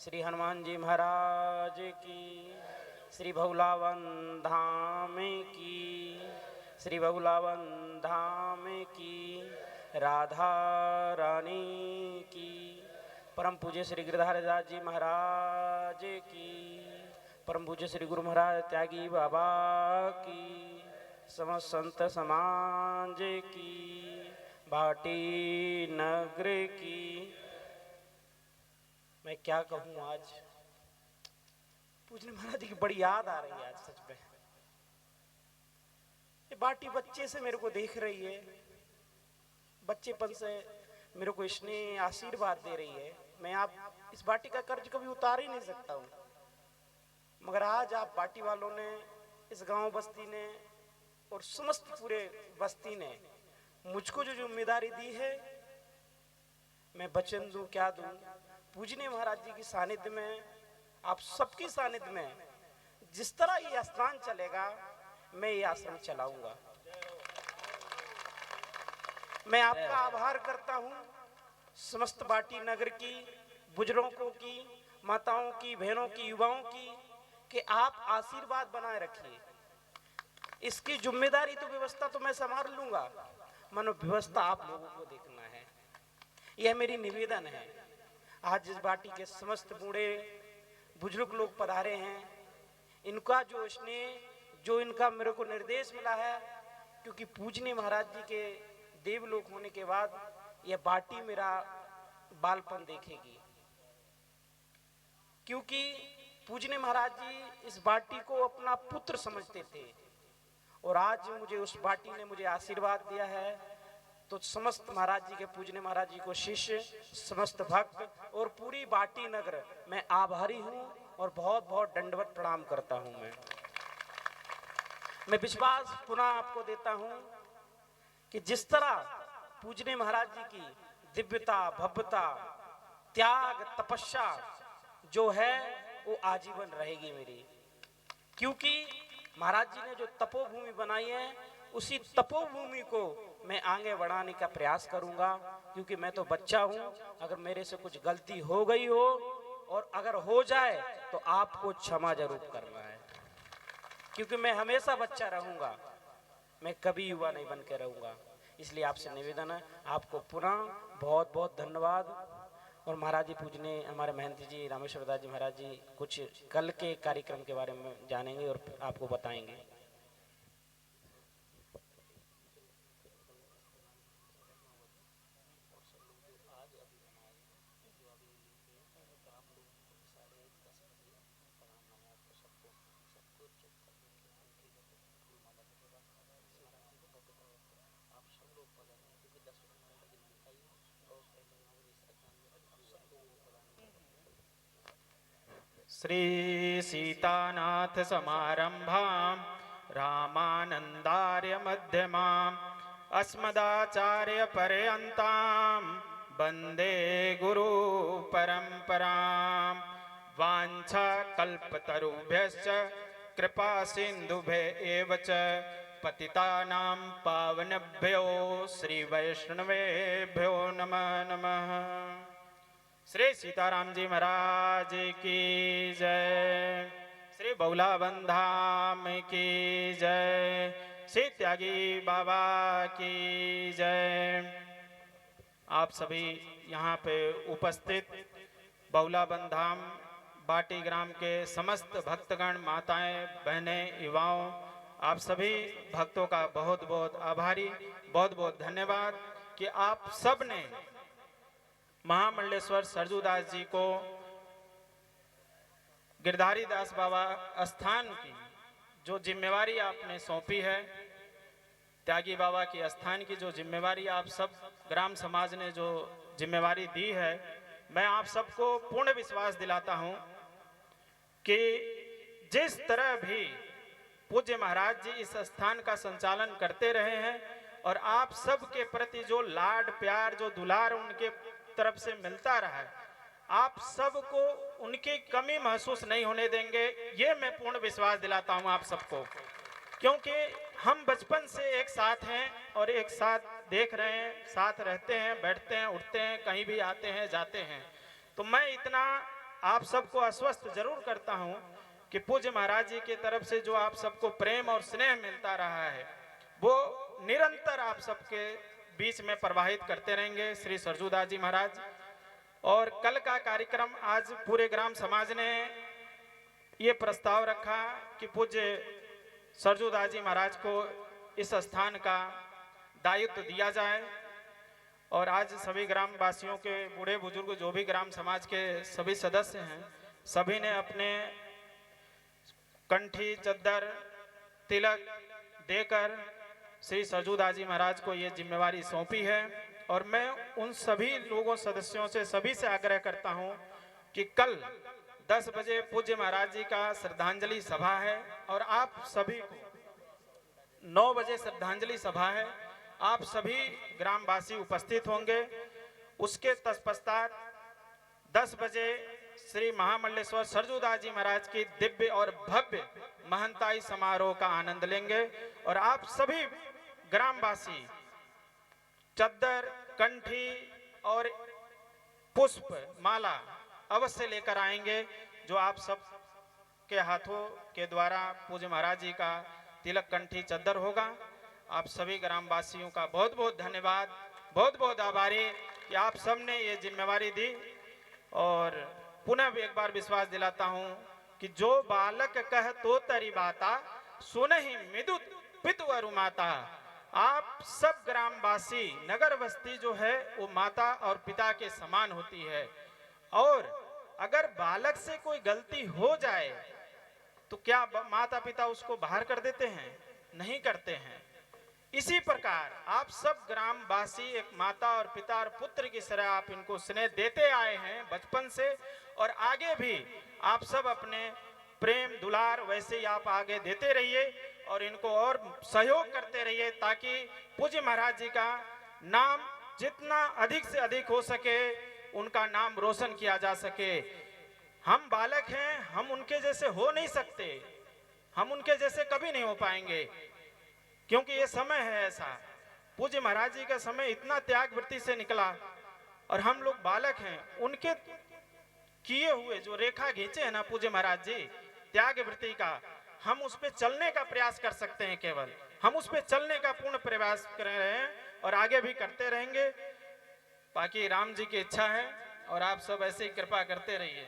श्री हनुमान जी महाराज की, श्री भोलावन धाम की, श्री भोलावन धाम की, राधा रानी की, परम पूज्य श्री गिरधारी दास जी महाराज की, परम पूज्य श्री गुरु महाराज त्यागी बाबा की, समस्त संत समाज की, भाटी नगर की। मैं क्या कहूँ, आज पूजने महाराज जी की बड़ी याद आ रही है आज सच में। ये बाटी बच्चे से मेरे को देख रही है, बच्चेपन से मेरे को स्नेह आशीर्वाद दे रही है। मैं आप इस बाटी का कर्ज कभी उतार ही नहीं सकता हूँ, मगर आज आप बाटी वालों ने, इस गांव बस्ती ने और समस्त पूरे बस्ती ने मुझको जो जिम्मेदारी दी है, मैं वचन दूं क्या दूं। पूजने महाराज जी की सानिध्य में, आप सबकी सानिध्य में जिस तरह ये स्थान चलेगा, मैं ये आश्रम चलाऊंगा। मैं आपका आभार करता हूं, समस्त बाटी नगर की, बुजुर्गों की, माताओं की, बहनों की, युवाओं की, कि आप आशीर्वाद बनाए रखिए। इसकी जिम्मेदारी तो व्यवस्था तो मैं संभाल लूंगा, मनो व्यवस्था आप लोगों को देखना है, यह मेरी निवेदन है। आज इस बाटी के समस्त बूढ़े बुजुर्ग लोग पधारे हैं, इनका जो स्नेह, जो इनका मेरे को निर्देश मिला है, क्योंकि पूजने महाराज जी के देवलोक होने के बाद यह बाटी मेरा बालपन देखेगी, क्योंकि पूजने महाराज जी इस बाटी को अपना पुत्र समझते थे, और आज मुझे उस बाटी ने मुझे आशीर्वाद दिया है। तो समस्त महाराज जी के, पूजने महाराज जी को शिष्य, समस्त भक्त और पूरी बाटी नगर मैं आभारी हूं और बहुत बहुत दंडवत प्रणाम करता हूं। मैं विश्वास पुनः आपको देता हूं कि जिस तरह पूजने महाराज जी की दिव्यता, भव्यता, त्याग, तपस्या जो है वो आजीवन रहेगी मेरी, क्योंकि महाराज जी ने जो तपोभूमि बनाई है, उसी तपोभूमि को मैं आगे बढ़ाने का प्रयास करूंगा, क्योंकि मैं तो बच्चा हूं। अगर मेरे से कुछ गलती हो गई हो, और अगर हो जाए तो आपको क्षमा जरूर करना है, क्योंकि मैं हमेशा बच्चा रहूंगा, मैं कभी युवा नहीं बन के रहूंगा। इसलिए आपसे निवेदन है, आपको पुनः बहुत बहुत धन्यवाद। और महाराज जी पूजने हमारे महंत जी रामेश्वर दास जी महाराज जी कुछ कल के कार्यक्रम के बारे में जानेंगे और आपको बताएंगे। श्री सीतानाथ समारंभां रामानंदार्य मध्यमाम् अस्मदाचार्य पर्यन्तां वंदे गुरु परंपरां। वाञ्छा कल्पतरुभ्यश्च कृपा सिन्धुभ्य च पतितानां पावनेभ्यो श्री वैष्णवेभ्यो नमः नमः। श्री सीताराम जी महाराज की जय, श्री भोलावन धाम की जय, श्री त्यागी बाबा की जय। आप सभी यहाँ पे उपस्थित भोलावन धाम बाटी ग्राम के समस्त भक्तगण, माताएं, बहनें, युवाओं, आप सभी भक्तों का बहुत बहुत आभारी, बहुत बहुत धन्यवाद कि आप सब ने महामंडलेश्वर सरजूदास जी को गिरधारी दास बाबा स्थान की जो जिम्मेवारी आपने सौंपी है, त्यागी बाबा की स्थान की जो जिम्मेवारी आप सब ग्राम समाज ने जो जिम्मेवारी दी है, मैं आप सबको पूर्ण विश्वास दिलाता हूं कि जिस तरह भी पूज्य महाराज जी इस स्थान का संचालन करते रहे हैं, और आप सब के प्रति जो लाड प्यार, जो दुलार उनके तरफ से मिलता रहा है, आप सबको उनकी कमी महसूस नहीं होने देंगे, ये मैं पूर्ण विश्वास दिलाता हूं आप सबको। क्योंकि हम बचपन से एक साथ हैं और एक साथ देख रहे हैं, साथ रहते हैं, बैठते हैं, उठते हैं, कहीं भी आते हैं, जाते हैं। तो मैं इतना आप सबको आश्वस्त जरूर करता हूं कि पूज्य महाराज जी की तरफ से जो आप सबको प्रेम और स्नेह मिलता रहा है वो निरंतर आप सबके बीच में प्रवाहित करते रहेंगे श्री सरजूदास जी महाराज। और कल का कार्यक्रम आज पूरे ग्राम समाज ने ये प्रस्ताव रखा कि पूज्य सरजूदास जी महाराज को इस स्थान का दायित्व दिया जाए। और आज सभी ग्राम वासियों के बूढ़े बुजुर्ग जो भी ग्राम समाज के सभी सदस्य हैं सभी ने अपने कंठी चद्दर तिलक देकर श्री सरजूदास जी महाराज को ये जिम्मेवारी सौंपी है। और मैं उन सभी लोगों सदस्यों से सभी से आग्रह करता हूं कि कल 10 बजे पूज्य महाराज जी का श्रद्धांजलि सभा है और आप सभी को 9 बजे श्रद्धांजलि सभा है, आप सभी ग्रामवासी उपस्थित होंगे। उसके तत्पश्चात 10 बजे श्री महामंडलेश्वर सरजूदास जी महाराज की दिव्य और भव्य महंताई समारोह का आनंद लेंगे। और आप सभी ग्रामवासी चद्दर कंठी और पुष्प माला अवश्य लेकर आएंगे जो आप सब के हाथों के द्वारा पूज्य महाराज जी का तिलक कंठी चद्दर होगा। आप सभी ग्रामवासियों का बहुत बहुत धन्यवाद, बहुत बहुत आभारी कि आप सब ने ये जिम्मेवारी दी। और पुनः एक बार विश्वास दिलाता हूं कि जो बालक कह तो तरी बाता सुनहि मिदुत पितु अरु माता। आप सब ग्रामवासी नगर बस्ती जो है वो माता और पिता के समान होती है। और अगर बालक से कोई गलती हो जाए तो क्या माता पिता उसको बाहर कर देते हैं? नहीं करते हैं। इसी प्रकार आप सब ग्रामवासी एक माता और पिता और पुत्र की तरह आप इनको स्नेह देते आए हैं बचपन से, और आगे भी आप सब अपने प्रेम दुलार वैसे ही आप आगे देते रहिए और इनको और सहयोग करते रहिए ताकि पूज्य महाराज जी का नाम जितना अधिक से अधिक हो सके उनका नाम रोशन किया जा सके। हम बालक हैं, हम उनके जैसे हो नहीं सकते, हम उनके जैसे कभी नहीं हो पाएंगे क्योंकि ये समय है ऐसा। पूज्य महाराज जी का समय इतना त्याग वृत्ति से निकला और हम लोग बालक हैं। उनके किए हुए जो रेखा खींचे हैं ना पूज्य महाराज जी त्याग वृत्ति का, हम उस पे चलने का प्रयास कर सकते हैं। केवल हम उस पे चलने का पूर्ण प्रयास कर रहे हैं और आगे भी करते रहेंगे। बाकी राम जी की इच्छा है और आप सब ऐसे ही कृपा करते रहिए।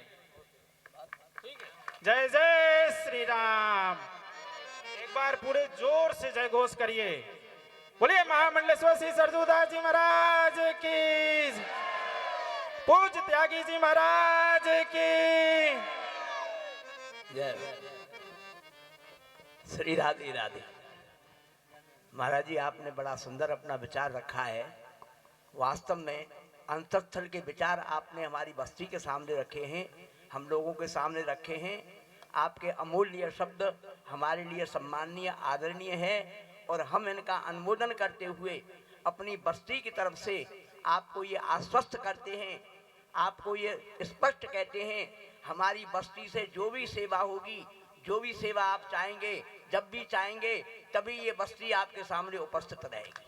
जय जय श्री राम। एक बार पूरे जोर से जय घोष करिए। बोलिए महामंडलेश्वर श्री सरजूदास जी महाराज की, पूज्य त्यागी जी महाराज की जय। श्री राधे राधे। महाराज जी आपने बड़ा सुंदर अपना विचार रखा है। वास्तव में अंतस्थल के विचार आपने हमारी बस्ती के सामने रखे हैं, हम लोगों के सामने रखे हैं। आपके अमूल्य शब्द हमारे लिए सम्माननीय आदरणीय है और हम इनका अनुमोदन करते हुए अपनी बस्ती की तरफ से आपको ये आश्वस्त करते हैं, आपको ये स्पष्ट कहते हैं, हमारी बस्ती से जो भी सेवा होगी, जो भी सेवा आप चाहेंगे, जब भी चाहेंगे तभी ये बस्ती आपके सामने उपस्थित रहेगी।